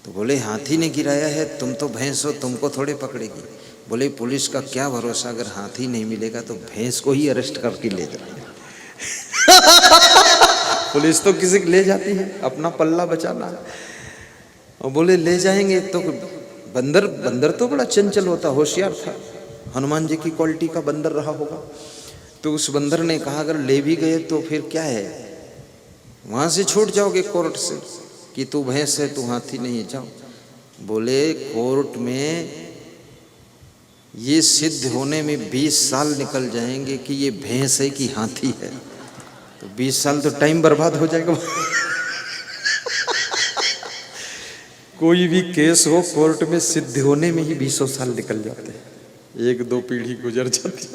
तो बोले हाथी ने गिराया है, तुम तो भैंस हो, तुमको थोड़े पकड़ेगी। बोले पुलिस का क्या भरोसा, अगर हाथी नहीं मिलेगा तो भैंस को ही अरेस्ट करके ले जाएंगे। पुलिस तो किसी को ले जाती है, अपना पल्ला बचाना। और बोले ले जाएंगे तो बंदर तो बड़ा चंचल होता, होशियार था, हनुमान जी की क्वालिटी का बंदर रहा होगा। तो उस बंदर ने कहा अगर ले भी गए तो फिर क्या है, वहां से छूट जाओगे कोर्ट से कि तू भैंस है, तू हाथी नहीं है, जाओ। बोले कोर्ट में ये सिद्ध होने में 20 साल निकल जाएंगे कि ये भैंस है कि हाथी है। तो 20 साल तो टाइम बर्बाद हो जाएगा। कोई भी केस हो कोर्ट में सिद्ध होने में ही 20 साल निकल जाते हैं, 1-2 पीढ़ी गुजर जाती।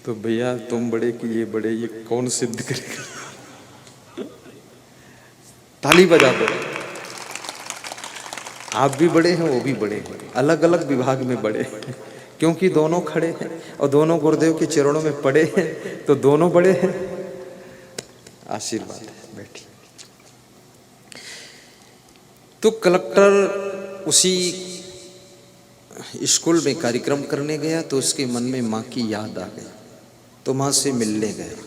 तो भैया तुम बड़े कि ये बड़े, ये कौन सिद्ध करेगा। ताली बजा दो। आप भी बड़े हैं, वो भी बड़े हैं, अलग अलग विभाग में बड़े हैं, क्योंकि दोनों खड़े हैं और दोनों गुरुदेव के चरणों में पड़े हैं, तो दोनों बड़े हैं। आशीर्वाद है। बैठी। तो कलेक्टर उसी स्कूल में कार्यक्रम करने गया तो उसके मन में माँ की याद आ गई, तो माँ से मिलने गया।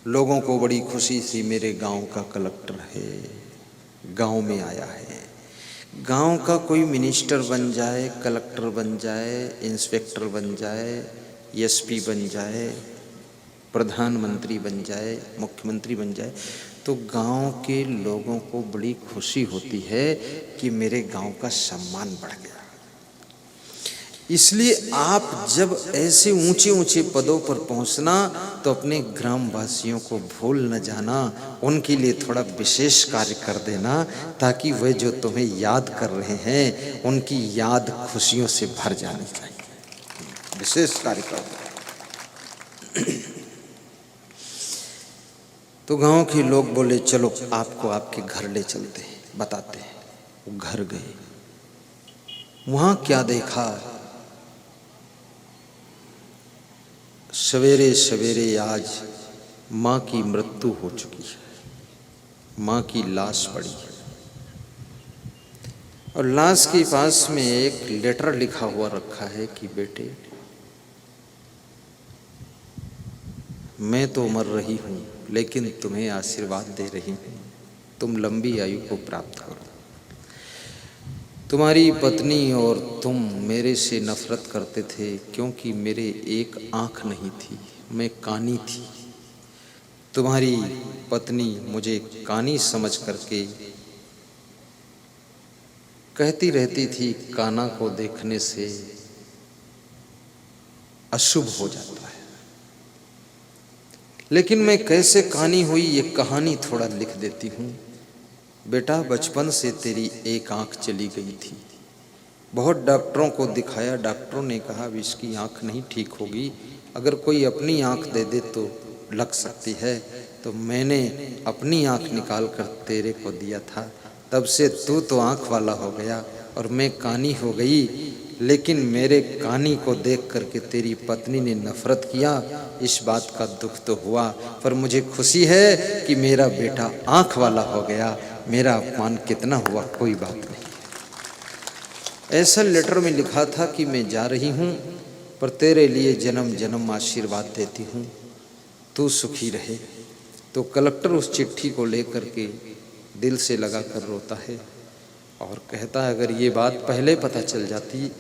लोगों को बड़ी खुशी थी, मेरे गांव का कलेक्टर है, गांव में आया है। गांव का कोई मिनिस्टर बन जाए, कलेक्टर बन जाए, इंस्पेक्टर बन जाए, एसपी बन जाए, प्रधानमंत्री बन जाए, मुख्यमंत्री बन जाए, तो गांव के लोगों को बड़ी खुशी होती है कि मेरे गांव का सम्मान बढ़ गया। इसलिए आप जब ऐसे ऊंचे ऊंचे पदों पर पहुंचना तो अपने ग्रामवासियों को भूल न जाना, उनके लिए थोड़ा विशेष कार्य कर देना, ताकि वे जो तुम्हें याद कर रहे हैं उनकी याद खुशियों से भर जानी चाहिए। विशेष कार्य कर दो। तो गांव के लोग बोले चलो आपको आपके घर ले चलते हैं, बताते हैं। वो घर गए, वहां क्या देखा, सवेरे सवेरे आज माँ की मृत्यु हो चुकी है, माँ की लाश पड़ी है और लाश के पास में एक लेटर लिखा हुआ रखा है कि बेटे मैं तो मर रही हूँ लेकिन तुम्हें आशीर्वाद दे रही हूँ, तुम लंबी आयु को प्राप्त करो। तुम्हारी पत्नी और तुम मेरे से नफरत करते थे क्योंकि मेरे एक आँख नहीं थी, मैं कानी थी। तुम्हारी पत्नी मुझे कानी समझ करके कहती रहती थी काना को देखने से अशुभ हो जाता है, लेकिन मैं कैसे कानी हुई ये कहानी थोड़ा लिख देती हूँ। बेटा बचपन से तेरी एक आंख चली गई थी, बहुत डॉक्टरों को दिखाया, डॉक्टरों ने कहा अब इसकी आंख नहीं ठीक होगी, अगर कोई अपनी आंख दे दे तो लग सकती है। तो मैंने अपनी आंख निकाल कर तेरे को दिया था, तब से तू तो आंख वाला हो गया और मैं कानी हो गई। लेकिन मेरे कानी को देख करके तेरी पत्नी ने नफरत किया, इस बात का दुख तो हुआ, पर मुझे खुशी है कि मेरा बेटा आंख वाला हो गया। मेरा अपमान कितना हुआ कोई बात नहीं। ऐसा लेटर में लिखा था कि मैं जा रही हूँ पर तेरे लिए जन्म जन्म आशीर्वाद देती हूँ, तू सुखी रहे। तो कलेक्टर उस चिट्ठी को लेकर के दिल से लगा कर रोता है और कहता है अगर ये बात पहले पता चल जाती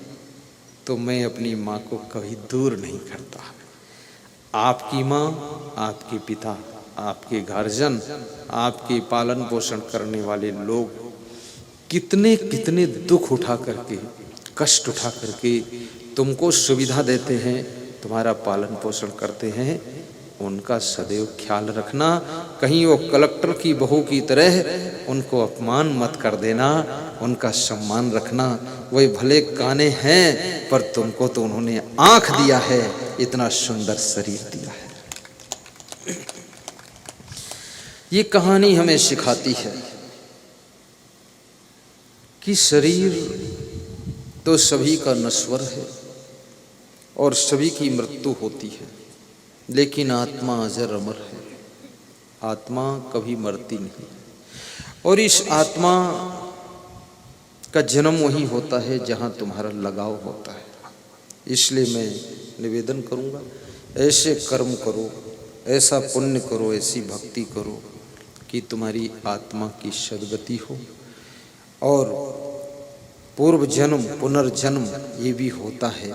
तो मैं अपनी माँ को कभी दूर नहीं करता। आपकी माँ, आपके पिता, आपके गार्जियन, आपके पालन पोषण करने वाले लोग कितने कितने दुख उठा करके, कष्ट उठा करके तुमको सुविधा देते हैं, तुम्हारा पालन पोषण करते हैं, उनका सदैव ख्याल रखना। कहीं वो कलेक्टर की बहू की तरह उनको अपमान मत कर देना, उनका सम्मान रखना। वे भले काने हैं पर तुमको तो उन्होंने आंख दिया है, इतना सुंदर शरीर दिया है। ये कहानी हमें सिखाती है कि शरीर तो सभी का नश्वर है और सभी की मृत्यु होती है, लेकिन आत्मा अजर अमर है, आत्मा कभी मरती नहीं। और इस आत्मा का जन्म वही होता है जहाँ तुम्हारा लगाव होता है। इसलिए मैं निवेदन करूँगा, ऐसे कर्म करो, ऐसा पुण्य करो, ऐसी भक्ति करो कि तुम्हारी आत्मा की सद्गति हो। और पूर्व जन्म पुनर्जन्म ये भी होता है,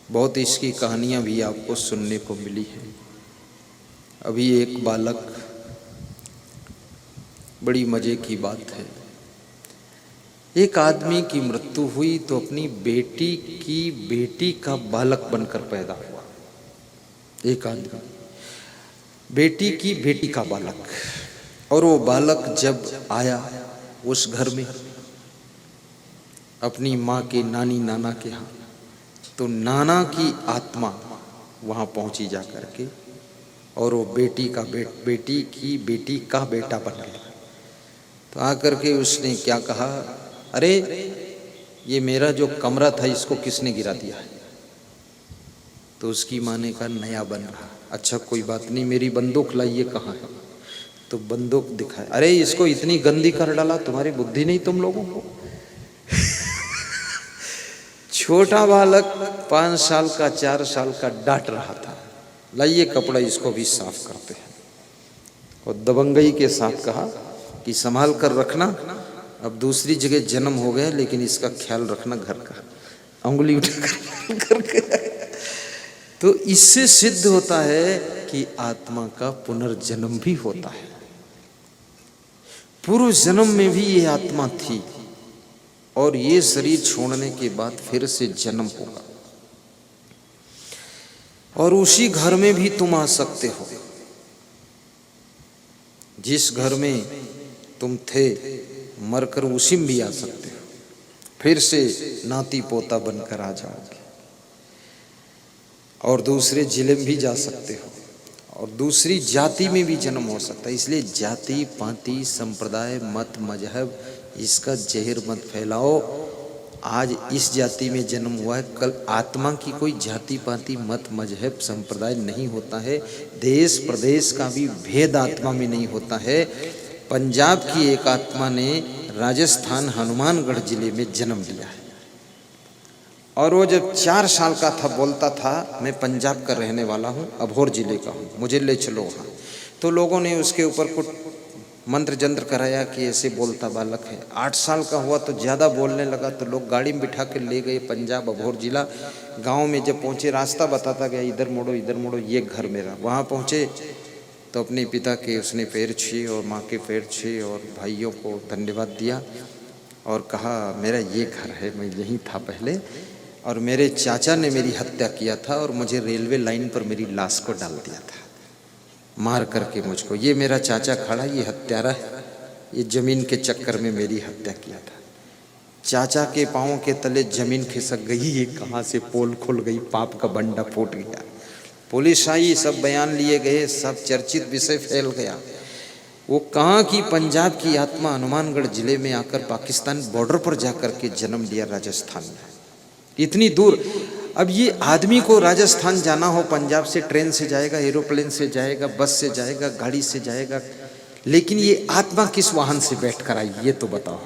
बहुत इसकी कहानियाँ भी आपको सुनने को मिली है। अभी एक बालक, बड़ी मज़े की बात है, एक आदमी की मृत्यु हुई तो अपनी बेटी का बालक बनकर पैदा हुआ। एक आदमी बेटी की बेटी का बालक, और वो बालक जब आया उस घर में अपनी माँ के नानी नाना के यहाँ, तो नाना की आत्मा वहाँ पहुँची जा कर के, और वो बेटी की बेटी का बेटा बन गया। तो आकर के उसने क्या कहा, अरे ये मेरा जो कमरा था इसको किसने गिरा दिया है? तो उसकी माँ ने कहा नया बन रहा। अच्छा कोई बात नहीं, मेरी बंदूक लाइए, कहाँ है? तो बंदूक दिखाए, अरे इसको इतनी गंदी कर डाला, तुम्हारी बुद्धि नहीं तुम लोगों को? छोटा बालक 5 साल का 4 साल का डांट रहा था, लाइए कपड़ा इसको भी साफ करते हैं। और दबंगई के साथ कहा कि संभाल कर रखना, अब दूसरी जगह जन्म हो गया लेकिन इसका ख्याल रखना घर का, उंगली उठा करके। तो इससे सिद्ध होता है कि आत्मा का पुनर्जन्म भी होता है। पूर्व जन्म में भी ये आत्मा थी और ये शरीर छोड़ने के बाद फिर से जन्म होगा, और उसी घर में भी तुम आ सकते हो जिस घर में तुम थे, मरकर उसी में भी आ सकते हो, फिर से नाती पोता बनकर आ जाओगे, और दूसरे जिले में भी जा सकते हो, और दूसरी जाति में भी जन्म हो सकता है। इसलिए जाति पाति संप्रदाय मत मजहब इसका जहर मत फैलाओ। आज इस जाति में जन्म हुआ है, कल आत्मा की कोई जाति पाति मत मजहब संप्रदाय नहीं होता है। देश प्रदेश का भी भेद आत्मा में नहीं होता है। पंजाब की एक आत्मा ने राजस्थान हनुमानगढ़ जिले में जन्म लिया है, और वो जब 4 साल का था बोलता था मैं पंजाब का रहने वाला हूँ, अबोहर जिले का हूँ, मुझे ले चलो वहाँ। तो लोगों ने उसके ऊपर कुछ मंत्र जंत्र कराया कि ऐसे बोलता बालक है। 8 साल का हुआ तो ज़्यादा बोलने लगा, तो लोग गाड़ी में बिठा कर ले गए पंजाब अबोहर जिला। गाँव में जब पहुँचे रास्ता बताता गया, इधर मुड़ो ये घर मेरा। वहाँ पहुँचे तो अपने पिता के उसने पैर छुए और माँ के पैर छुए और भाइयों को धन्यवाद दिया और कहा मेरा ये घर है, मैं यहीं था पहले, और मेरे चाचा ने मेरी हत्या किया था और मुझे रेलवे लाइन पर मेरी लाश को डाल दिया था मार करके मुझको। ये मेरा चाचा खड़ा, ये हत्यारा है, ये जमीन के चक्कर में मेरी हत्या किया था। चाचा के पाँव के तले जमीन खिसक गई, ये कहाँ से पोल खुल गई, पाप का बंडा फूट गया। पुलिस आई, सब बयान लिए गए, सब चर्चित विषय फैल गया। वो कहाँ की पंजाब की आत्मा हनुमानगढ़ जिले में आकर पाकिस्तान बॉर्डर पर जाकर के जन्म लिया राजस्थान में, इतनी दूर। अब ये आदमी को राजस्थान जाना हो, पंजाब से ट्रेन से जाएगा, एरोप्लेन से जाएगा, बस से जाएगा, गाड़ी से जाएगा, लेकिन ये आत्मा किस वाहन से बैठ कर आई ये तो बताओ।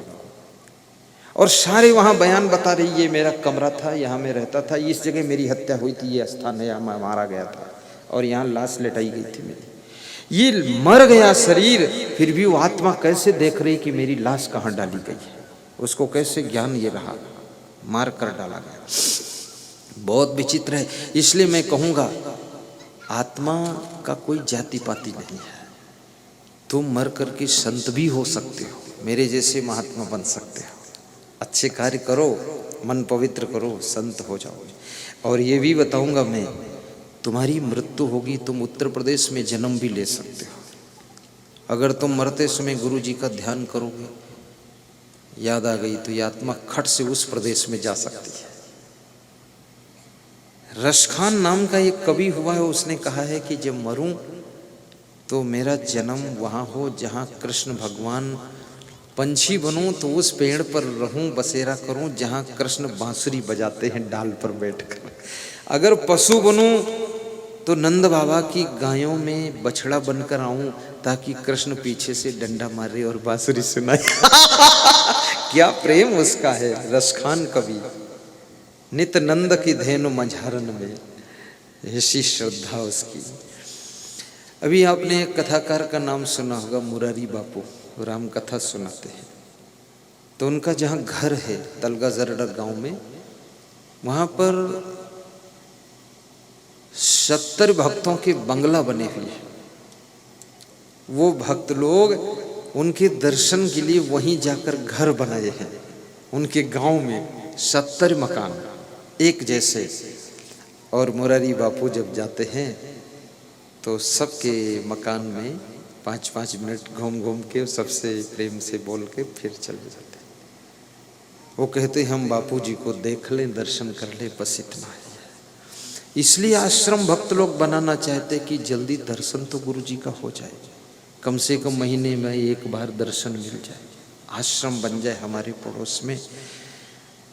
और सारे वहाँ बयान बता रही, ये मेरा कमरा था, यहाँ मैं रहता था, इस जगह मेरी हत्या हुई थी, ये स्थान है, यहाँ मैं मारा गया था और यहाँ लाश लेटाई गई थी मेरी। ये मर गया शरीर, फिर भी वो आत्मा कैसे देख रही कि मेरी लाश कहाँ डाली गई है, उसको कैसे ज्ञान ये रहा, मार कर डाला गया। बहुत विचित्र है। इसलिए मैं कहूँगा आत्मा का कोई जाति पाति नहीं है। तुम मर करके संत भी हो सकते हो, मेरे जैसे महात्मा बन सकते हो, अच्छे कार्य करो, मन पवित्र करो, संत हो जाओ। और ये भी बताऊंगा मैं, तुम्हारी मृत्यु होगी, तुम उत्तर प्रदेश में जन्म भी ले सकते हो। अगर तुम मरते समय गुरु जी का ध्यान करोगे, याद आ गई, तो ये आत्मा खट से उस प्रदेश में जा सकती है। रसखान नाम का एक कवि हुआ है, उसने कहा है कि जब मरूं तो मेरा जन्म वहाँ हो जहाँ कृष्ण भगवान, पंछी बनूं तो उस पेड़ पर रहूं, बसेरा करूं जहाँ कृष्ण बांसुरी बजाते हैं डाल पर बैठकर। अगर पशु बनूं तो नंद बाबा की गायों में बछड़ा बनकर आऊं ताकि कृष्ण पीछे से डंडा मारे और बांसुरी सुनाए। क्या प्रेम उसका है, रसखान कवि। नित नंद की धेनु मझारन में, ऐसी श्रद्धा उसकी। अभी आपने एक कथाकार का नाम सुना होगा, मुरारी बापू, राम कथा सुनाते हैं। तो उनका जहाँ घर है तलगा जरडा गांव में, वहाँ पर 70 भक्तों के बंगला बने हुए हैं। वो भक्त लोग उनके दर्शन के लिए वहीं जाकर घर बनाए हैं। उनके गांव में 70 मकान एक जैसे। और मुरारी बापू जब जाते हैं तो सबके मकान में 5-5 मिनट घूम घूम के सबसे प्रेम से बोल के फिर चले जाते हैं। वो कहते हम बापू जी को देख लें, दर्शन कर लें, बस इतना है। इसलिए आश्रम भक्त लोग बनाना चाहते कि जल्दी दर्शन तो गुरु जी का हो जाए, कम से कम महीने में एक बार दर्शन मिल जाए, आश्रम बन जाए हमारे पड़ोस में,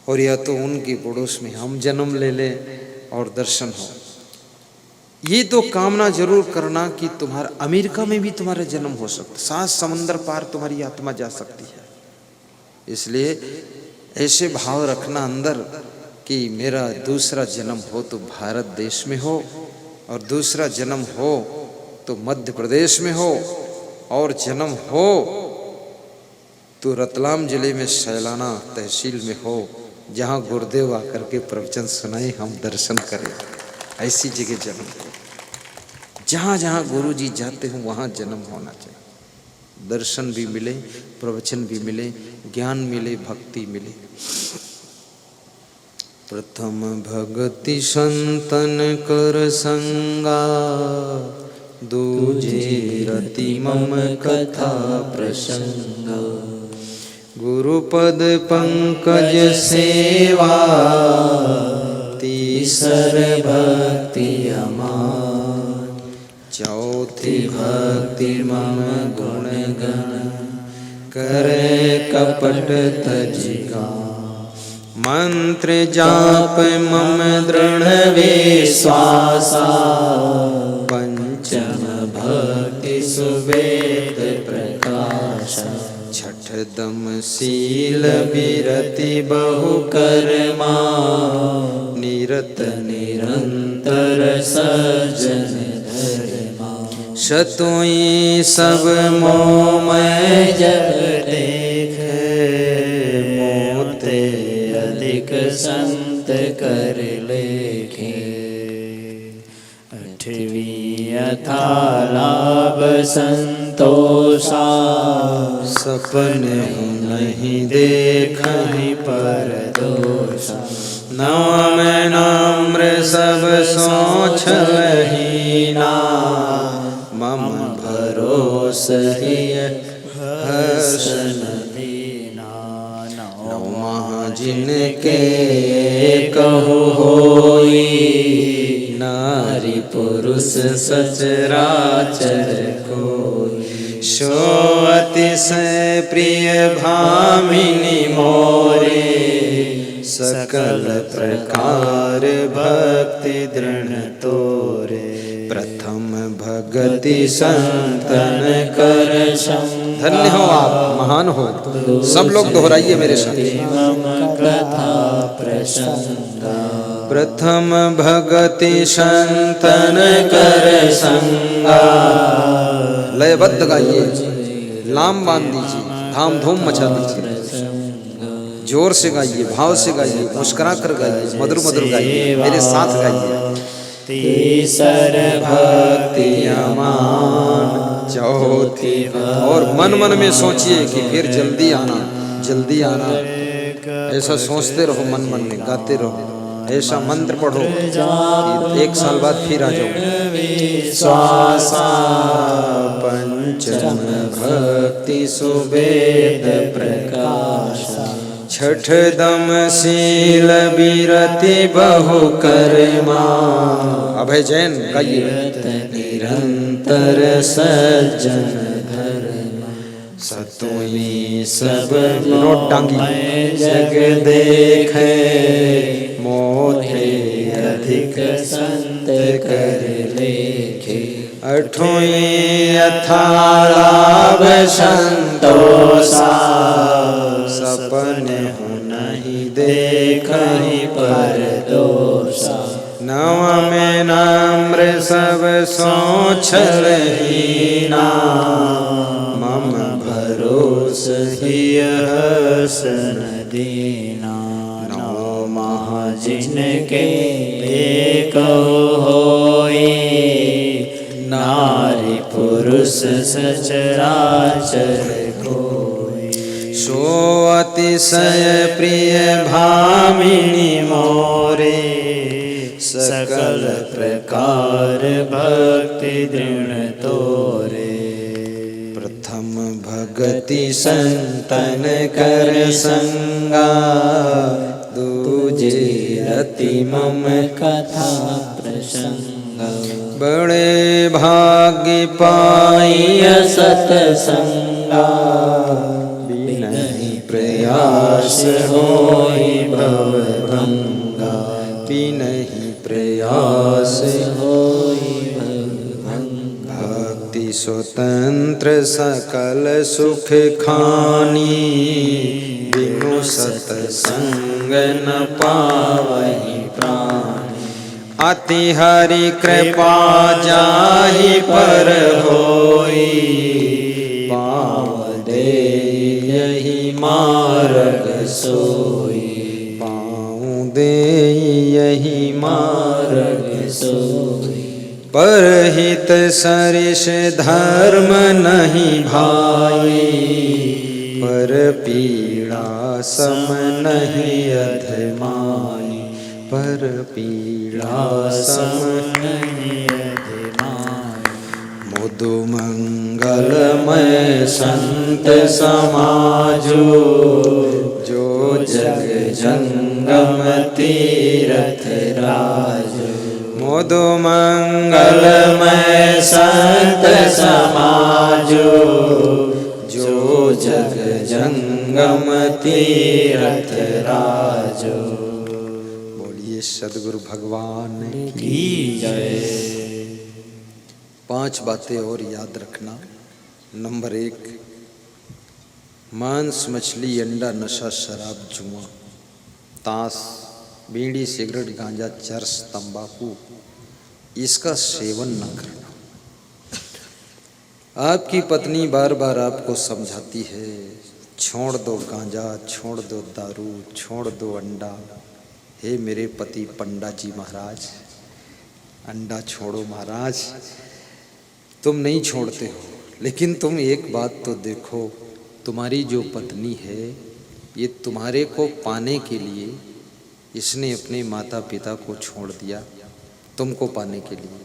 और या तो उनके पड़ोस में हम जन्म ले लें और दर्शन हो। ये तो कामना जरूर करना कि तुम्हारा अमेरिका में भी तुम्हारा जन्म हो सकता, 7 समंदर पार तुम्हारी आत्मा जा सकती है। इसलिए ऐसे भाव रखना अंदर कि मेरा दूसरा जन्म हो तो भारत देश में हो, और दूसरा जन्म हो तो मध्य प्रदेश में हो, और जन्म हो तो रतलाम जिले में सैलाना तहसील में हो, जहाँ गुरुदेव आकर के प्रवचन सुनाए, हम दर्शन करें। ऐसी जगह जन्म हो, जहाँ जहाँ गुरु जी जाते हों वहाँ जन्म होना चाहिए। दर्शन भी मिले, प्रवचन भी मिले, ज्ञान मिले, भक्ति मिले। प्रथम भगति संतन कर संगा, दूजे रति मम कथा प्रसंगा। गुरुपद पंकज सेवा, तीसर भक्ति अमान। चौथी भक्ति मम गुण गण, करे कपट तजिगा। मंत्र जाप मम दृढ़ विश्वासा, पंचम भक्ति सुवेद प्रकाशा। छठ दम शील विरति बहु कर्मा, निरत निरंतर सज्जन धर्मा। शतुई सब मोह मैं जग देखे, मोते अधिक संत कर लेखे। 8वीं अथा लाभ संतोषा, सपने नहीं देखहि पर दोषा। नवम नम्र सब सोच हीना, मम भरोस ही हर्षन दीना। नौमा जिनके कहु होई, नारी पुरुष सचराचर कोई। सो अतिशय प्रिय भामिनी मोरे, सकल प्रकार भक्ति दृढ़ तोरे। प्रथम भगति संतन कर संगा, धन्य हो आप, महान हो। सब लोग दोहराइए मेरे साथ। कथा प्रसंगा, प्रथम भगति संतन कर संगा। लयबद्ध गाइए, लाम बांध दीजिए, धाम धूम मचा दीजिए। जोर से गाइए, भाव से गाइए, मुस्कुरा कर गाइए, मधुर मधुर गाइए, मेरे साथ गाइए। तीसर भक्ति अमान, चौथी। और मन मन में सोचिए कि फिर जल्दी आना, जल्दी आना। ऐसा सोचते रहो, मन मन में गाते रहो। ऐसा मंत्र पढ़ो कि 1 साल बाद फिर आ जाओ। विश्वासा पंचम भक्ति सुवेद प्रकाशा। छठ दम शील विरति बहु कर्मा, अभय जैन गाइए। निरंतर सज्जन धर्मा, सतुई सब नोट टांगी। जग देखे, मोहे अधिक संत कर लेखे। अठोई अथालाभ संतोषा सपने हो नहीं देखहि पर दोषा। नव में नाम्र सब सोचलहीना मम भरोस ही हसन दीना। नौ माह जिनके एक होई नारी पुरुष सचराचर कोई। सो अतिशय प्रिय भामिनी मोरे सकल प्रकार भक्ति दृढ़ तोरे। प्रथम भगति संतन कर संगा दूजे रति मम कथा प्रसंग। बड़े भाग्य पाई सतसंगा बिनहि प्रयास होई भवभंगा। बिनहि प्रयास होई भवभंगा। भक्ति स्वतंत्र सकल सुख खानी बिनु सतसंग न पावहि प्राणी। अति हरि कृपा जाहि पर होई पाव दे यही मार्ग सोई। पाँव दे यही मार्ग सोई। परहित सरिष धर्म नहीं भाई पर पीड़ा सम नहीं अधमाई। पर पीड़ा सम नहीं अधमाई। मुदु मंगलमय संत समाजो जो जग जंगम तीरथ राजो। मुदु मंगलमय संत समाजो जो जग जंगम तीरथ राजो। बोलिए सद्गुरु भगवान की जय। 5 बातें और याद रखना। नंबर 1, मांस मछली अंडा नशा शराब जुआ ताश बीड़ी सिगरेट गांजा चरस तंबाकू इसका सेवन न करना। आपकी पत्नी बार बार आपको समझाती है छोड़ दो गांजा, छोड़ दो दारू, छोड़ दो अंडा। हे मेरे पति पंडा जी महाराज, अंडा छोड़ो महाराज। तुम नहीं छोड़ते हो, लेकिन तुम एक बात तो देखो, तुम्हारी जो पत्नी है ये तुम्हारे को पाने के लिए इसने अपने माता पिता को छोड़ दिया, तुमको पाने के लिए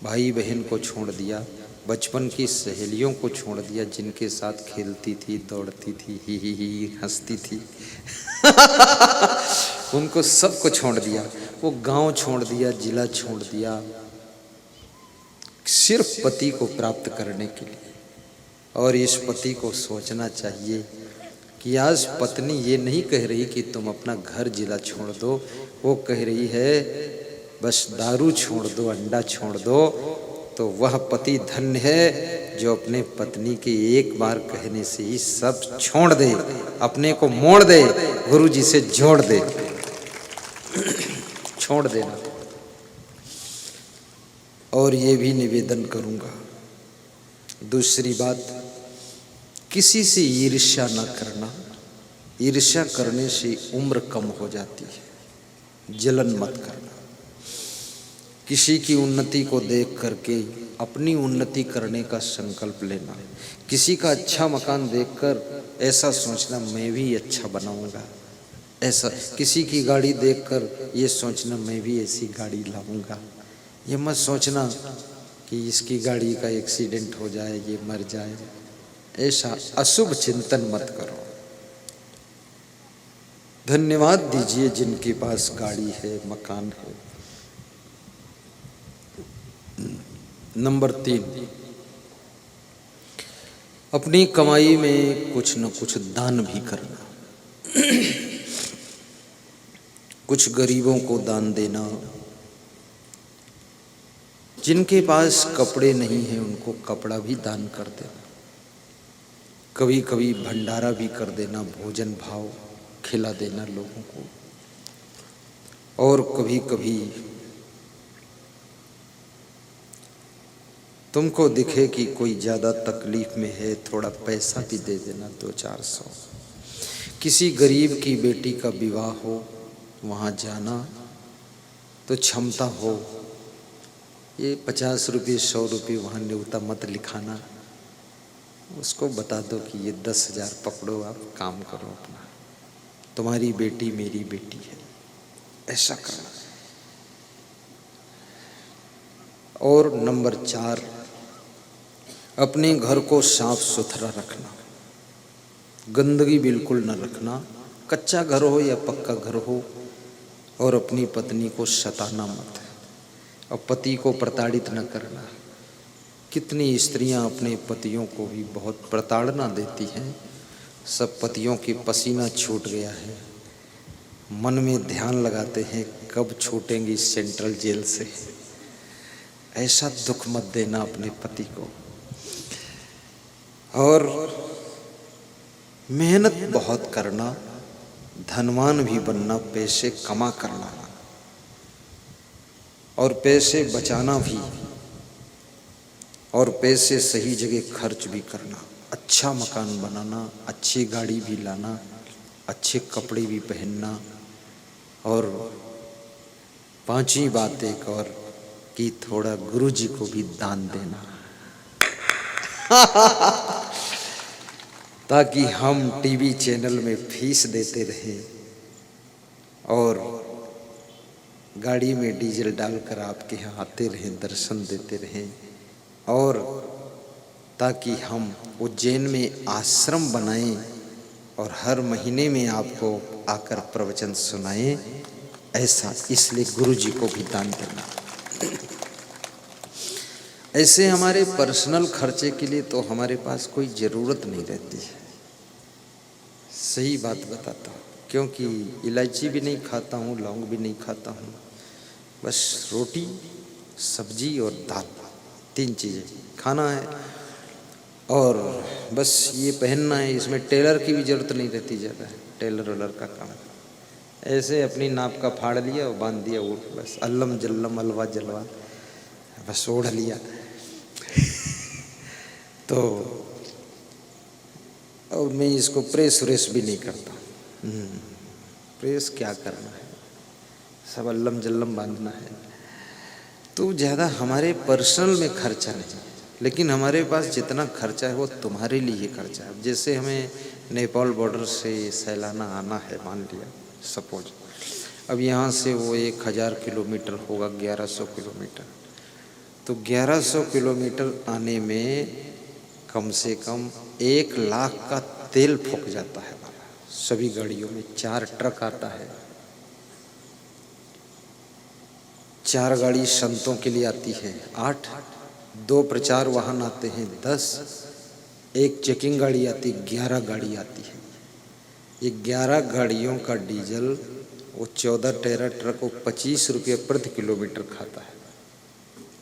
भाई बहन को छोड़ दिया, बचपन की सहेलियों को छोड़ दिया, जिनके साथ खेलती थी, दौड़ती थी, ही हंसती थी उनको सबको छोड़ दिया। वो गांव छोड़ दिया, जिला छोड़ दिया, सिर्फ पति को प्राप्त करने के लिए। और इस पति को सोचना चाहिए कि आज पत्नी ये नहीं कह रही कि तुम अपना घर जिला छोड़ दो, वो कह रही है बस दारू छोड़ दो, अंडा छोड़ दो। तो वह पति धन्य है जो अपने पत्नी के एक बार कहने से ही सब छोड़ दे, अपने को मोड़ दे, गुरु जी से जोड़ दे छोड़ देना। और ये भी निवेदन करूंगा, दूसरी बात, किसी से ईर्ष्या न करना। ईर्ष्या करने से उम्र कम हो जाती है। जलन मत करना। किसी की उन्नति को देख करके अपनी उन्नति करने का संकल्प लेना। किसी का अच्छा मकान देखकर ऐसा सोचना मैं भी अच्छा बनाऊंगा, ऐसा। किसी की गाड़ी देखकर ये सोचना मैं भी ऐसी गाड़ी लाऊंगा। ये मत सोचना कि इसकी गाड़ी का एक्सीडेंट हो जाए, ये मर जाए। ऐसा अशुभ चिंतन मत करो। धन्यवाद दीजिए जिनके पास गाड़ी है, मकान है। नंबर 3, अपनी कमाई में कुछ न कुछ दान भी करना। कुछ गरीबों को दान देना, जिनके पास कपड़े नहीं हैं उनको कपड़ा भी दान कर देना, कभी कभी भंडारा भी कर देना, भोजन भाव खिला देना लोगों को। और कभी कभी तुमको दिखे कि कोई ज़्यादा तकलीफ में है, थोड़ा पैसा भी दे देना, 200-400। किसी गरीब की बेटी का विवाह हो, वहाँ जाना तो क्षमता हो, ये 50 रुपये 100 रुपये वहाँ न्योता मत लिखाना, उसको बता दो कि ये 10,000 पकड़ो, आप काम करो अपना, तुम्हारी बेटी मेरी बेटी है, ऐसा करना। और नंबर 4, अपने घर को साफ सुथरा रखना, गंदगी बिल्कुल न रखना, कच्चा घर हो या पक्का घर हो। और अपनी पत्नी को सताना मत, और पति को प्रताड़ित न करना। कितनी स्त्रियां अपने पतियों को भी बहुत प्रताड़ना देती हैं। सब पतियों की पसीना छूट गया है, मन में ध्यान लगाते हैं कब छूटेंगी सेंट्रल जेल से। ऐसा दुख मत देना अपने पति को। और मेहनत बहुत करना, धनवान भी बनना, पैसे कमा कर लाना और पैसे बचाना भी, और पैसे सही जगह खर्च भी करना। अच्छा मकान बनाना, अच्छी गाड़ी भी लाना, अच्छे कपड़े भी पहनना। और 5वीं बात एक और कि थोड़ा गुरुजी को भी दान देना ताकि हम टीवी चैनल में फीस देते रहें और गाड़ी में डीजल डालकर आपके यहाँ आते रहें, दर्शन देते रहें। और ताकि हम उज्जैन में आश्रम बनाएं और हर महीने में आपको आकर प्रवचन सुनाएं, ऐसा। इसलिए गुरुजी को भी दान देना। ऐसे हमारे पर्सनल खर्चे के लिए तो हमारे पास कोई ज़रूरत नहीं रहती है, सही बात बताता हूँ। क्योंकि इलायची भी नहीं खाता हूँ, लौंग भी नहीं खाता हूँ, बस रोटी सब्जी और दाल, 3 चीज़ें खाना है और बस ये पहनना है। इसमें टेलर की भी ज़रूरत नहीं रहती ज़्यादा, टेलर वेलर का काम ऐसे अपनी नाप का फाड़ लिया और बांध दिया, वो बस अल्लम जल्लम अलवा जलवा बस ओढ़ लिया। तो और मैं इसको प्रेस व्रेस भी नहीं करता। प्रेस क्या करना है, सब अल्लम जल्लम बांधना है। तो ज़्यादा हमारे पर्सनल में खर्चा नहीं, लेकिन हमारे पास जितना खर्चा है वो तुम्हारे लिए खर्चा है। जैसे हमें नेपाल बॉर्डर से सैलाना आना है, मान लिया सपोज, अब यहाँ से वो 1000 किलोमीटर होगा, 1100 किलोमीटर। तो 1100 किलोमीटर आने में कम से कम 1 लाख का तेल फूक जाता है। सभी गाड़ियों में 4 ट्रक आता है, 4 गाड़ी संतों के लिए आती है, 8, 2 प्रचार वाहन आते हैं, 10, 1 चेकिंग गाड़ी आती है, 11 गाड़ी आती है। ये 11 गाड़ियों का डीजल वो 14-13 ट्रक वो 25 रुपये प्रति किलोमीटर खाता है।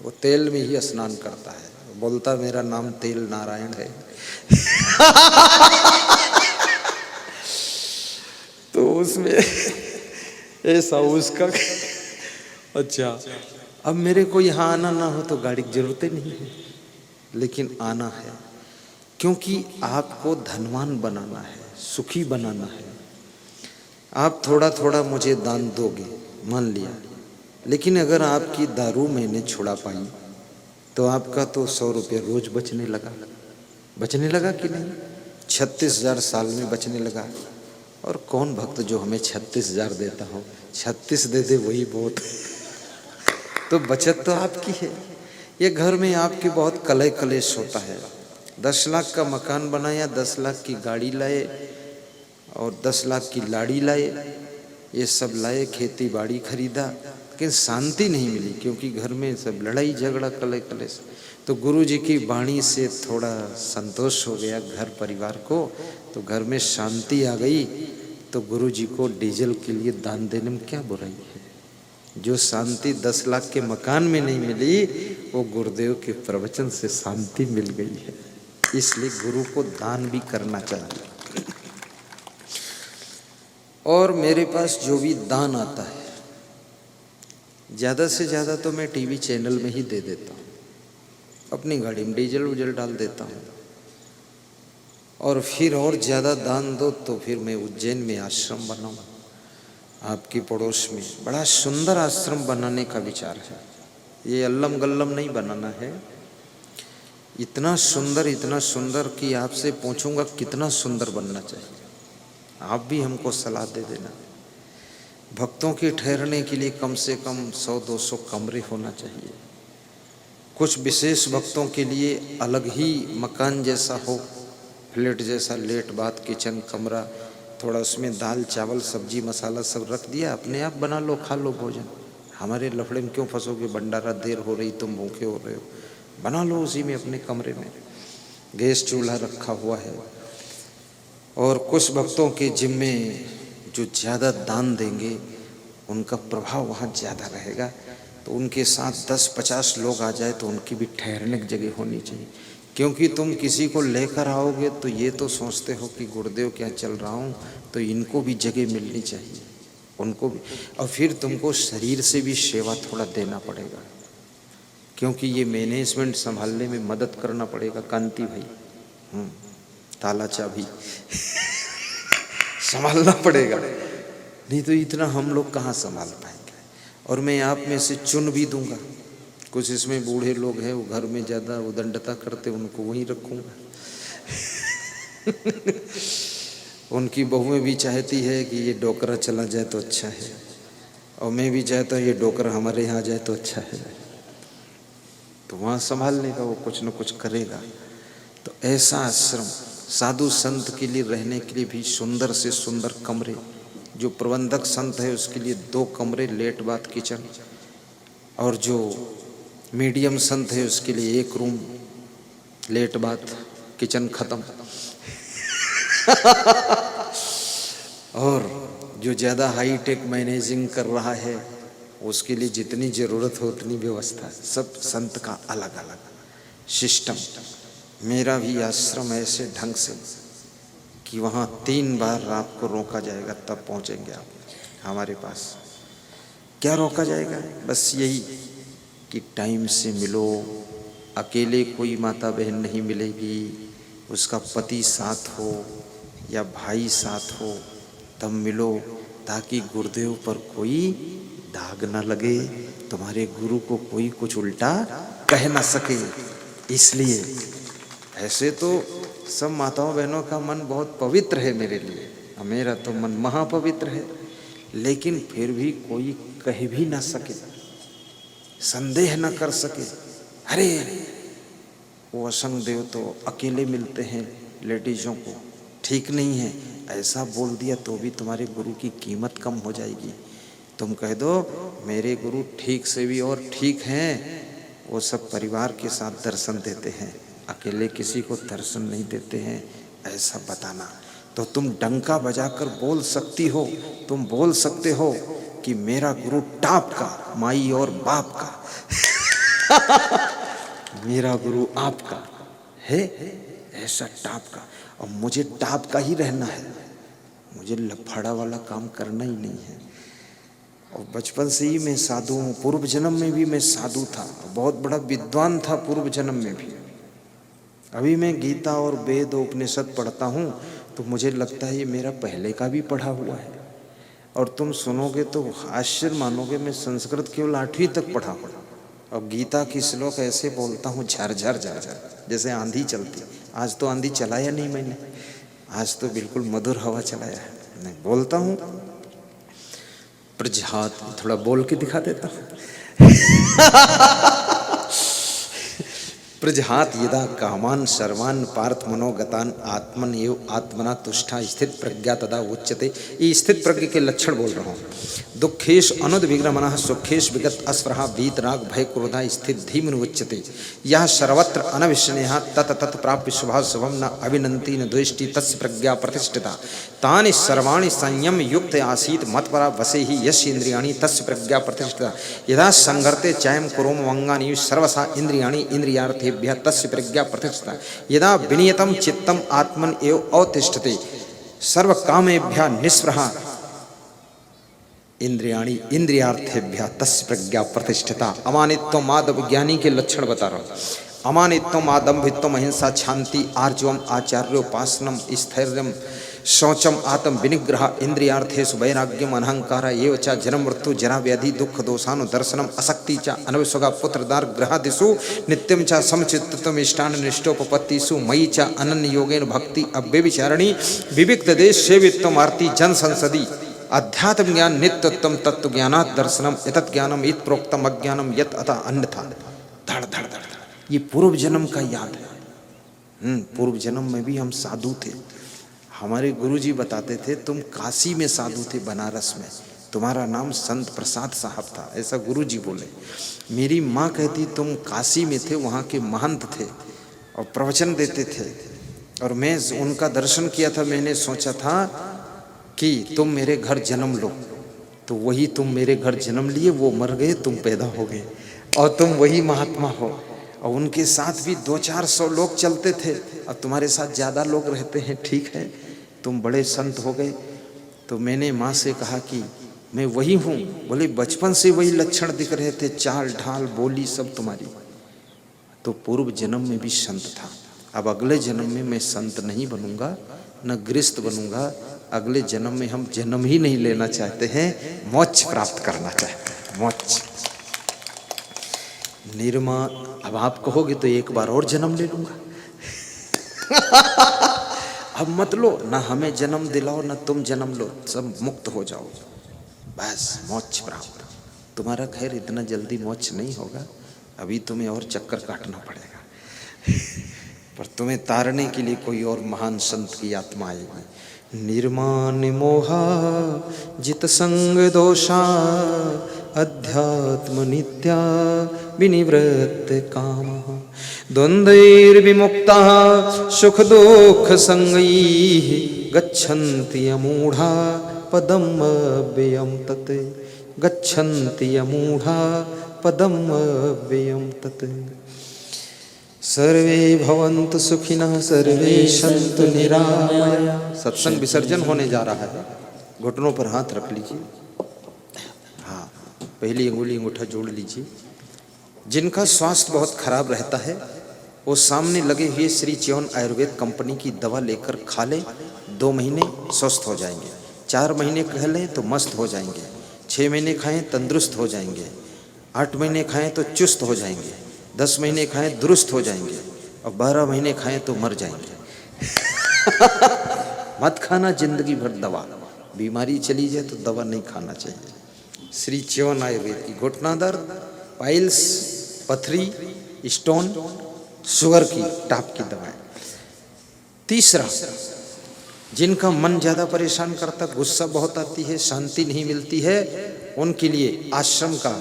वो तेल में ही स्नान करता है, बोलता मेरा नाम तेल नारायण है। तो उसमें ऐसा उसका अच्छा, अब मेरे को यहाँ आना ना हो तो गाड़ी की जरूरत ही नहीं है, लेकिन आना है क्योंकि आपको धनवान बनाना है, सुखी बनाना है। आप थोड़ा थोड़ा मुझे दान दोगे, मान लिया, लेकिन अगर आपकी दारू मैंने छुड़ा पाई तो आपका तो 100 रुपये रोज बचने लगा कि नहीं? 36,000 साल में बचने लगा। और कौन भक्त जो हमें 36,000 देता हो, 36 दे दे वही बहुत। तो बचत तो आपकी है। ये घर में आपकी बहुत कलह कलेश होता है। 10 लाख का मकान बनाया, 10 लाख की गाड़ी लाए और 10 लाख की लाड़ी लाए, ये सब लाए, खेती बाड़ी खरीदा, लेकिन शांति नहीं मिली क्योंकि घर में सब लड़ाई झगड़ा कलह कलेश। तो गुरु जी की वाणी से थोड़ा संतोष हो गया घर परिवार को, तो घर में शांति आ गई। तो गुरु जी को डीजल के लिए दान देने में क्या बुराई है? जो शांति 10 लाख के मकान में नहीं मिली, वो गुरुदेव के प्रवचन से शांति मिल गई है। इसलिए गुरु को दान भी करना चाहिए। और मेरे पास जो भी दान आता है, ज़्यादा से ज़्यादा तो मैं टीवी चैनल में ही दे देता हूँ, अपनी गाड़ी में डीजल उजल डाल देता हूँ। और फिर और ज़्यादा दान दो तो फिर मैं उज्जैन में आश्रम बनाऊँ, आपकी पड़ोस में बड़ा सुंदर आश्रम बनाने का विचार है। ये अल्लम गल्लम नहीं बनाना है, इतना सुंदर कि आपसे पूछूंगा कितना सुंदर बनना चाहिए, आप भी हमको सलाह दे देना। भक्तों के ठहरने के लिए कम से कम 100-200 कमरे होना चाहिए। कुछ विशेष भक्तों के लिए अलग ही मकान जैसा हो, फ्लैट जैसा, लेट बाथ किचन कमरा, थोड़ा उसमें दाल चावल सब्जी मसाला सब रख दिया, अपने आप बना लो खा लो भोजन। हमारे लफड़े में क्यों फंसोगे, भंडारा देर हो रही तुम भूखे हो रहे हो, बना लो उसी में अपने कमरे में, गैस चूल्हा रखा हुआ है। और कुछ भक्तों के जिम्मे जो ज़्यादा दान देंगे उनका प्रभाव वहाँ ज़्यादा रहेगा, तो उनके साथ 10-50 लोग आ जाए तो उनकी भी ठहरने की जगह होनी चाहिए। क्योंकि तुम किसी को लेकर आओगे तो ये तो सोचते हो कि गुरुदेव क्या चल रहा हूँ, तो इनको भी जगह मिलनी चाहिए, उनको भी। और फिर तुमको शरीर से भी सेवा थोड़ा देना पड़ेगा, क्योंकि ये मैनेजमेंट संभालने में मदद करना पड़ेगा। कांति भाई, ताला चाबी संभालना पड़ेगा, नहीं तो इतना हम लोग कहाँ संभाल पाएंगे। और मैं आप में से चुन भी दूंगा, कुछ इसमें बूढ़े लोग हैं वो घर में ज़्यादा उदंडता करते, उनको वहीं रखूँगा। उनकी बहुएं भी चाहती है कि ये डोकरा चला जाए तो अच्छा है, और मैं भी चाहता हूँ ये डोकरा हमारे यहाँ जाए तो अच्छा है, तो वहाँ संभालने का वो कुछ न कुछ करेगा। तो ऐसा आश्रम साधु संत के लिए रहने के लिए भी सुंदर से सुंदर कमरे, जो प्रबंधक संत है उसके लिए 2 कमरे लेट बाथ किचन, और जो मीडियम संत है उसके लिए 1 रूम लेट बाथ किचन खत्म। और जो ज़्यादा हाई टेक मैनेजिंग कर रहा है उसके लिए जितनी ज़रूरत हो उतनी व्यवस्था, सब संत का अलग अलग सिस्टम। मेरा भी आश्रम ऐसे ढंग से कि वहाँ 3 बार आपको रोका जाएगा तब पहुँचेंगे आप हमारे पास। क्या रोका जाएगा? बस यही कि टाइम से मिलो, अकेले कोई माता बहन नहीं मिलेगी, उसका पति साथ हो या भाई साथ हो तब मिलो, ताकि गुरुदेव पर कोई दाग न लगे, तुम्हारे गुरु को कोई कुछ उल्टा कह ना सके। इसलिए ऐसे तो सब माताओं बहनों का मन बहुत पवित्र है मेरे लिए, मेरा तो मन महापवित्र है, लेकिन फिर भी कोई कह भी ना सके, संदेह न कर सके, अरे वो असंग देव तो अकेले मिलते हैं लेडीज़ों को, ठीक नहीं है, ऐसा बोल दिया तो भी तुम्हारे गुरु की कीमत कम हो जाएगी। तुम कह दो मेरे गुरु ठीक से भी और ठीक हैं, वो सब परिवार के साथ दर्शन देते हैं, अकेले किसी को दर्शन नहीं देते हैं, ऐसा बताना। तो तुम डंका बजाकर बोल सकती हो, तुम बोल सकते हो कि मेरा गुरु टाप का, माई और बाप का मेरा गुरु आपका है, ऐसा टाप का। और मुझे टाप का ही रहना है, मुझे लफड़ा वाला काम करना ही नहीं है। और बचपन से ही मैं साधु हूँ, पूर्व जन्म में भी मैं साधु था, बहुत बड़ा विद्वान था पूर्व जन्म में भी। अभी मैं गीता और वेद उपनिषद पढ़ता हूँ तो मुझे लगता है ये मेरा पहले का भी पढ़ा हुआ है। और तुम सुनोगे तो आश्चर्य मानोगे, मैं संस्कृत केवल 8वीं तक पढ़ा हूँ, और गीता की श्लोक ऐसे बोलता हूँ झरझर झरझर, जैसे आंधी चलती। आज तो आंधी चलाया नहीं मैंने, आज तो बिल्कुल मधुर हवा चलाया है। मैं बोलता हूँ प्रजहात, थोड़ा बोल के दिखा देता हूँ प्रजहात यदा कामान सर्वान पार्थ मनोगतान आत्मन एव आत्मना तुष्टा स्थित प्रज्ञा तदा उच्यते। ये स्थित प्रज्ञ के लक्षण बोल रहा हूँ। दुखेश अनुद्विग्नमनः सुखेश विगत अस्पृहा वीत राग भय क्रोधा स्थित धीमन उच्यते यह सर्वत्र अनविष्णेहा तत तत प्राप्य शुभा शुभम न अभिनंती न द्वेष्टि तस्य प्रज्ञा प्रतिष्ठिता तानि सर्वाणि संयम युक्त आसीत मत्परा वसे ही यश इंद्रियाणि तस्य प्रज्ञा प्रतिष्ठिता यदा संगर्ते चयम कुरोम वंगानि सर्वसा इंद्रियाणि इंद्रियार्थेभ्यः तस्य प्रज्ञा प्रतिष्ठिता यदा विनियतम चित्तम आत्मन एव अवतिष्ठते सर्व कामेभ्यः निस्पृहा इंद्रियाणि इंद्रियार्थेभ्यः तस्य प्रज्ञा प्रतिष्ठिता। अमानित्वम आदम ज्ञानी के लक्षण बता रहा हूँ। अमानित्वम आदम्भित्वम अहिंसा शांति आर्जवम आचार्योपासनम स्थैर्यम शौचम आत्म विनिग्रह इंद्रियार्थेषु वैराग्यम अनहंकार एव च जन्म मृत्यु जरा व्याधि दुख दोषानु दर्शनम असक्ति च अनविस्वगा पुत्रदार ग्रहादिषु नित्यम च समचित्तम इष्टान निष्ठोपपत्तिषु मयि च अनन्य योगेन भक्ति अव्यभिचारिणी विविक्त देश सेवित्वम आरती जन संसदी अध्यात्म ज्ञान नित्यत्वम तत्व ज्ञानात् दर्शनम एतत् ज्ञानम इत प्रोक्तम अज्ञानम यत अतः अन्यथा। धड़ धड़ धड़ ये पूर्व जन्म का याद है। पूर्व जन्म में भी हम साधु थे। हमारे गुरुजी बताते थे तुम काशी में साधु थे, बनारस में तुम्हारा नाम संत प्रसाद साहब था, ऐसा गुरुजी बोले। मेरी माँ कहती तुम काशी में थे, वहाँ के महंत थे और प्रवचन देते थे और मैं उनका दर्शन किया था। मैंने सोचा था कि तुम मेरे घर जन्म लो, तो वही तुम मेरे घर जन्म लिए, वो मर गए, तुम पैदा हो गए और तुम वही महात्मा हो। और उनके साथ भी 200-400 लोग चलते थे, अब तुम्हारे साथ ज़्यादा लोग रहते हैं, ठीक है, तुम बड़े संत हो गए। तो मैंने माँ से कहा कि मैं वही हूँ। बोले बचपन से वही लक्षण दिख रहे थे, चाल ढाल बोली सब तुम्हारी। तो पूर्व जन्म में भी संत था। अब अगले जन्म में मैं संत नहीं बनूंगा, न गृहस्थ बनूंगा। अगले जन्म में हम जन्म ही नहीं लेना चाहते हैं, मोक्ष प्राप्त करना चाहते हैं, मोक्ष। निर्मा अब आप कहोगे तो एक बार और जन्म ले लूंगा। अब मत लो, ना हमें जन्म दिलाओ ना तुम जन्म लो, सब मुक्त हो जाओ, बस मोक्ष प्राप्त। तुम्हारा खैर इतना जल्दी मोक्ष नहीं होगा, अभी तुम्हें और चक्कर काटना पड़ेगा। पर तुम्हें तारने के लिए कोई और महान संत की आत्मा आएगी। निर्माण मोहा जित संग दोषा अध्यात्म नित्या विनिवृत्त काम द्वंद्वैर्विमुक्ता सुख दुख संगैः गच्छन्ति अमूढ़ा पदम अव्ययम तत् गच्छन्ति अमूढ़ा पदम अव्ययम तत्। सर्वे भवन्तु सुखिनः सर्वे सन्तु निरामयाः। सत्संग विसर्जन होने जा रहा है, घुटनों पर हाथ रख लीजिए। हाँ, पहली अंगुली अंगूठा जोड़ लीजिए। जिनका स्वास्थ्य बहुत खराब रहता है वो सामने लगे हुए श्री च्यवन आयुर्वेद कंपनी की दवा लेकर खा लें, 2 महीने स्वस्थ हो जाएंगे। 4 महीने खा लें तो मस्त हो जाएंगे। 6 महीने खाएं तंदुरुस्त हो जाएंगे। 8 महीने खाएं तो चुस्त हो जाएंगे। 10 महीने खाएं दुरुस्त हो जाएंगे और 12 महीने खाएं तो मर जाएंगे। मत खाना जिंदगी भर दवा, बीमारी चली जाए तो दवा नहीं खाना चाहिए। श्री च्यवन आयुर्वेद की घुटना दर्द, पाइल्स, पथरी, स्टोन, शुगर की टाप की दवाएं। तीसरा, जिनका मन ज़्यादा परेशान करता, गुस्सा बहुत आती है, शांति नहीं मिलती है, उनके लिए आश्रम का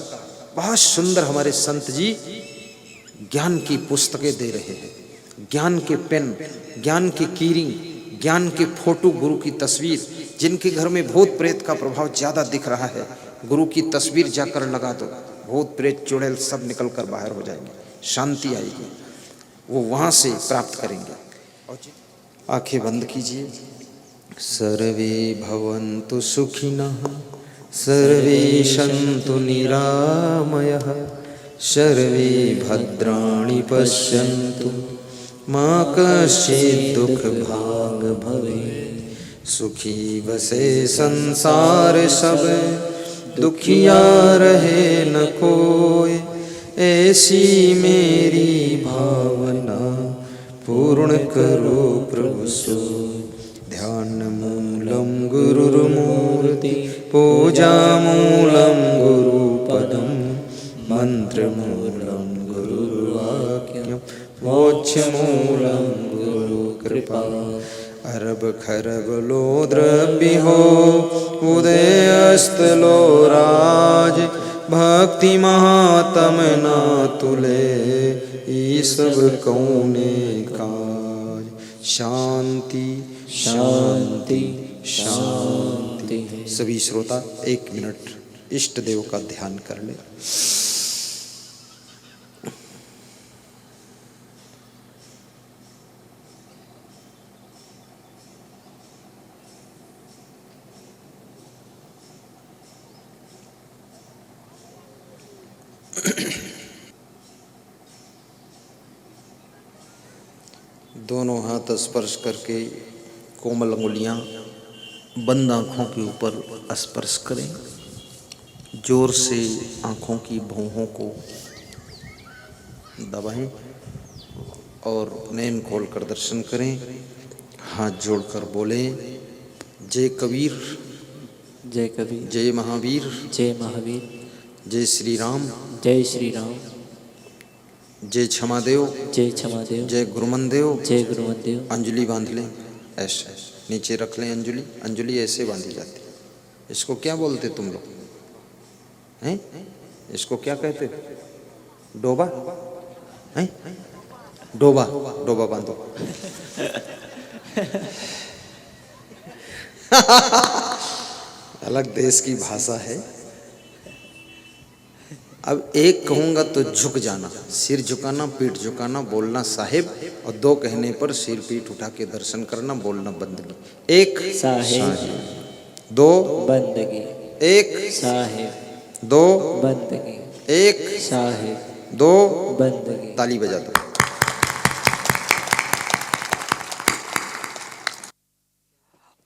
बहुत सुंदर हमारे संत जी ज्ञान की पुस्तकें दे रहे हैं। ज्ञान के पेन, ज्ञान की कीरिंग, ज्ञान के फोटो, गुरु की तस्वीर। जिनके घर में भूत प्रेत का प्रभाव ज़्यादा दिख रहा है, गुरु की तस्वीर जाकर लगा दो, भूत प्रेत चुड़ैल सब निकल कर बाहर हो जाएंगे, शांति आएगी, वो वहाँ से प्राप्त करेंगे। आंखें बंद कीजिए। सर्वे भवन्तु सुखिनः सर्वे सन्तु निरामयाः सर्वे भद्राणि पश्यन्तु मा कश्चित् दुःखभाग् भवेत्। सुखी बसे संसार सब दुखिया रहे न कोई, ऐसी मेरी भावना पूर्ण करो प्रभु सोई। ध्यान मूलम गुरुर्मूर्ति पूजा मूलम गुरुपदम मंत्र मूलम गुरुर्वाक्यम मोक्ष मूलम गुरु कृपा। अरब खरब लो द्रव्य हो उदय अस्त लो राज, भक्ति महातम ना तुले ये सब कौने काज। शांति शांति शांति। सभी श्रोता 1 मिनट इष्ट देव का ध्यान कर ले। दोनों हाथ स्पर्श करके कोमल अंगुलियां बंद आँखों के ऊपर स्पर्श करें। जोर से आँखों की भौहों को दबाएं और नैन खोलकर दर्शन करें। हाथ जोड़कर बोलें, जय कबीर, जय कबीर, जय महावीर, जय महावीर, जय श्री राम, जय श्री राम, जय क्षमादेव, जय क्षमादेव, जय गुरुमनदेव, जय गुरुमनदेव। अंजलि बांध लें, ऐसे नीचे रख लें अंजलि। अंजलि ऐसे बांधी जाती है। इसको क्या बोलते तुम लोग हैं? इसको क्या कहते? डोबा हैं? डोबा, डोबा बांधो। अलग देश की भाषा है। अब 1 कहूँगा तो झुक जाना, सिर झुकाना, पीठ झुकाना, बोलना साहिब, और 2 कहने पर सिर पीठ उठा के दर्शन करना, बोलना बंदगी। 1 साहिब, 2 बंदगी, 1 साहिब, 2 बंदगी, 1 साहिब, 2 बंदगी। ताली बजा दो।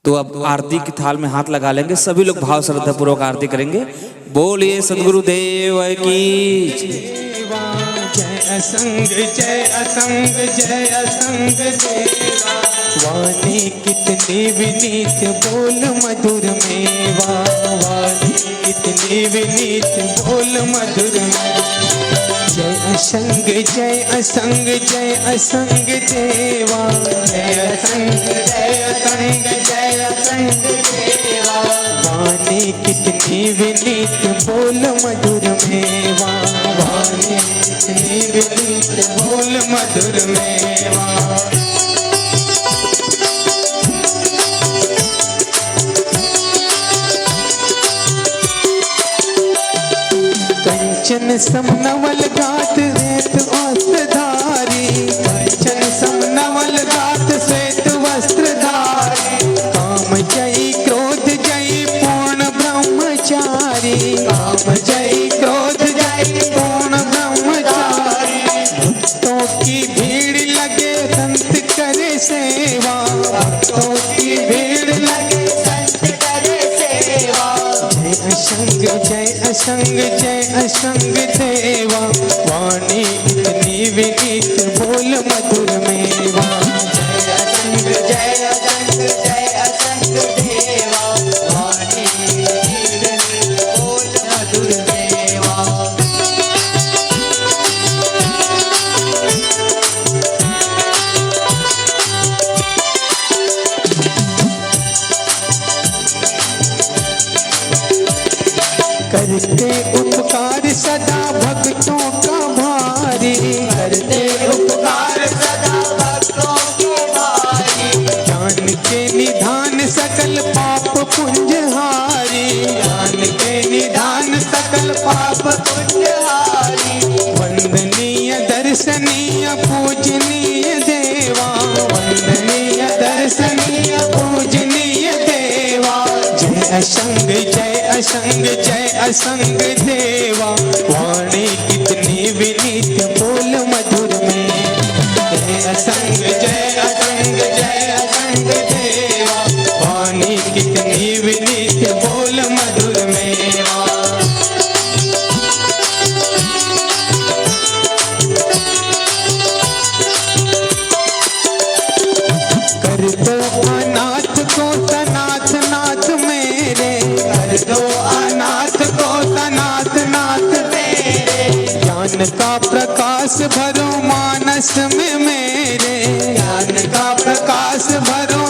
तो अब आरती की थाल में हाथ लगा लेंगे, सभी लोग भाव श्रद्धा पूर्वक आरती करेंगे। बोलिए सद्गुरु देव की देवा, जय असंग जय असंग जय असंग देवा। वाणी कितनी विनीत बोल मधुर मेवा, वाणी कितनी विनीत बोल मधुर मेवा। जय असंग जय असंग जय असंग देवा, जय असंग जय असंग जय असंग देवा। वाणी कितनी विनीत बोल मधुर मेवा, वाणी कितनी विनीत बोल मधुर मेवा। कंचन समनवल गात रेत वस्त्रधारी, कंचन समनवल गात श्वेत वस्त्रधारी। काम जयी क्रोध जयी पूर्ण ब्रह्मचारी, काम जयी क्रोध जयी पूर्ण ब्रह्मचारी। भक्तों की भीड़ लगे संत करे सेवा, भक्तों की भीड़ लगे संत करे सेवा। जय असंग जय असंग जय असंग देवा, वाणी इतनी विनीत बोल मधुर मेवा। जय असंग जय असंग जय असंग देवा, वाणी इतनी विनीत बोल मधुर मेवा। करते उपकार सदा भक्तों का भारी, करते उपकार सदा भक्तों के भारी। ज्ञान के निधान सकल पाप पुंजहारी, ज्ञान के निधान सकल पाप पुंजहारी। वंदनीय दर्शनीय पूजनीय देवा, वंदनीय दर्शनीय पूजनीय देवा। जय असंग जय असंग जय असंग देवा, वाणी कितनी विनीत बोल मधुर में। जय असंग जय असंग जय असंग देवा, वाणी कितनी विनीत बोल मधुर मेवा। कर दो अनाथ को सनाथ नाथ मेरे, कर दो अनाथ को सनाथ नाथ मेरे। ज्ञान का प्रकाश भरो मानस में मेरे, ज्ञान का प्रकाश भरो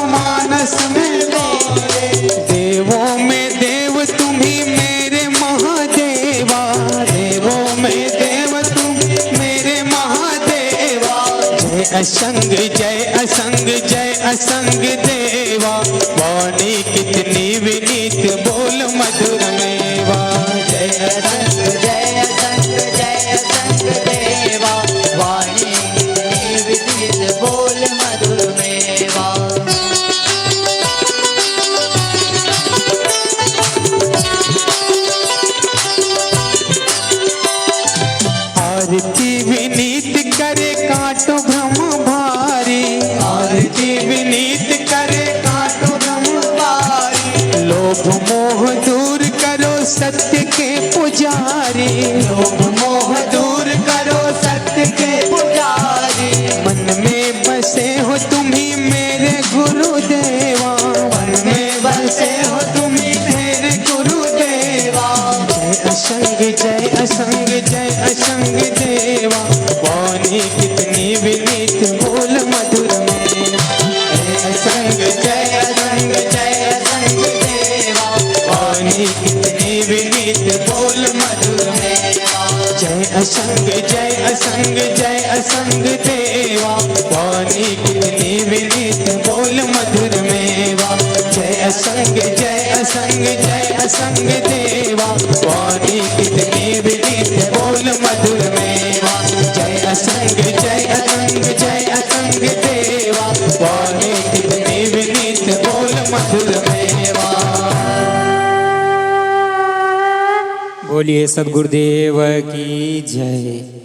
असंग जय असंग जय असंग देवा वाणी कितनी विनीत बोल मधुर मेवा जय असंग जय असंग जय असंग देवा वाणी कितनी विनीत बोल मधुर मेवा आरती विनीत करे काटो भ्रम भारी आरती विनीत करे काटो भ्रम भारी लोभ मोह दूर करो सत्य के पुजारी लोभ मोह दूर करो सत्य के पुजारी मन में बसे हो तुम्ही मेरे गुरुदेवा मन में बसे हो तुम्ही मेरे गुरुदेवा जय असंग जय असंग जय असंग देवा वाणी कितनी विनीत बोल मधुर में जय असंग जय असंग जय असंग देवा वाणी कितनी विनीत बोल मधुर में जय असंग जय असंग जय असंग देवा वाणी कितनी विनीत बोल मधुर मेवा जय असंग जय असंग जय असंग देवा वाणी कितनी विनीत बोल मधुर मेवा जय असंग जय असंग जय असंग देवा वाणी कितनी विनीत बोल मधुर मेवा। बोलिए सद्गुरुदेव की जय।